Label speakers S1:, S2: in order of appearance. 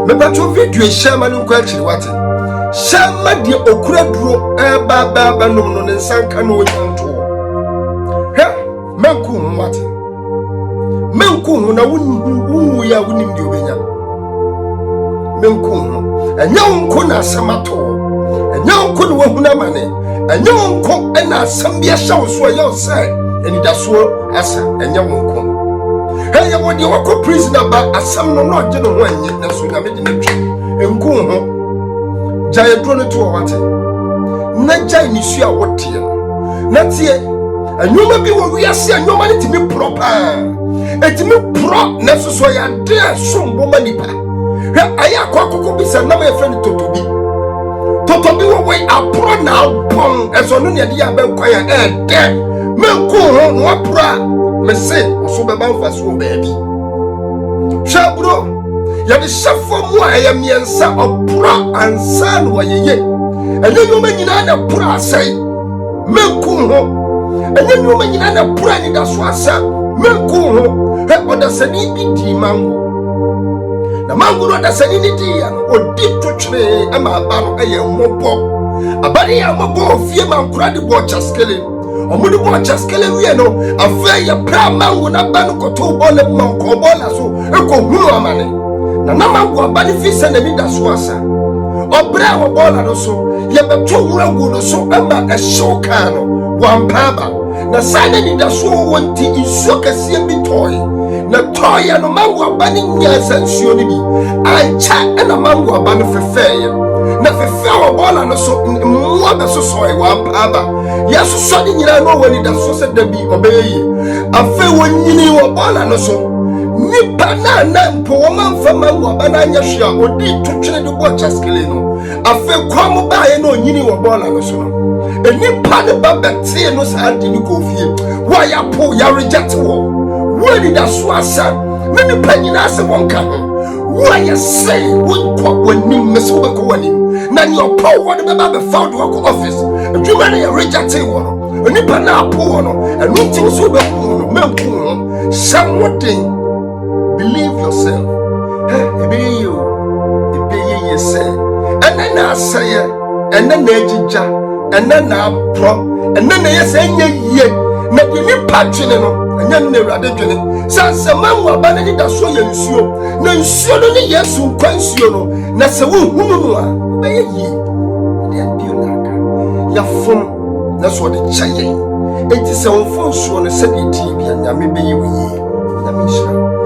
S1: Me patcho video shama no kwa chiri wate. Shama di okura duro ba no ne nsanka no onyanto. He menku wate. Menku na wunu ya wunim di obenya. Menku enya wonko na asamato. Enya wonko no wahuna mane. Enya wonko na asam bia hyawo so ya osai. Eni da so asa enya wonko. Hey, ya wodi wako prisoner ba asam no no agye no ho anye na so nyame de natwa. Enku ho. Jaye dro no to wate. Na jai ni su a wote no. Na tie anyoma bi wo wiase anyoma ne timi pro pa. Etimi pro na so ya de sombo manipa. He aya akoko bisa na my friend Totobi. Totobi wo we apro na bon eso no ne de ya ben kwa ya de. Menku ho no apro me say oso be ban fa so baabi. Hwa bro ya de shafo mu a ya miensa opro ansa no yeye. Enye nyoma nyina na pro asai. Menku ho. Enye nyoma nyina na pro ani da so asa. Menku ho. He odasani bi di mango. Na mango no odasani ni di ya no odi twetwe ama aba no eye mobo. Abari ya mobo fie mankura de bo chaskele. Omudu bo chaskele wie no afa ya pra mango na ba no koto bole manko bola so eko hunu amane. Na mango aba ni fi se na ni da so asa. Obra wo bola no so ye beto wuragu no so ama ehyew kan no wampaba. Na sane ni da so wonti insuo kase bi toy. Na toy no mango aba ni nyansa nsuo ni bi. Ancha na mango aba no fefeye. Na fefe wo bola no so mwa be so so wampaba. Yesu so ni nyina no wani da so se da bi obeye. Afa wonyini wo bola no so. Nipa na mpo wo manfa mango aba na anya hwea odi twetwe de bo chaskele no. Afa kwam ba ye no nyini wo bola no so no. Enipa ne babete no sa adi ni kofie wa ya po ya reject wo wani da so asa me nipa nyina se wonka ho wa ya say won wani meso be ko wani na ni opo wo de baba be found wo office adwuma na ya reject wo no enipa na apo wo no enu ti so be ko no menku ho something believe yourself ebe ye say na say na ejija na pro na yesa nya yie na de ni patwene no nya na urade dwene sanse manwa aba na da so ya nsuo na nsuo no ni Yesu nkwa nsuo no na se wo hunu no a be yie de bio naka ya fom na so de chaye enti se wo fo nsuo no se de ti bia nya me be yie na me hira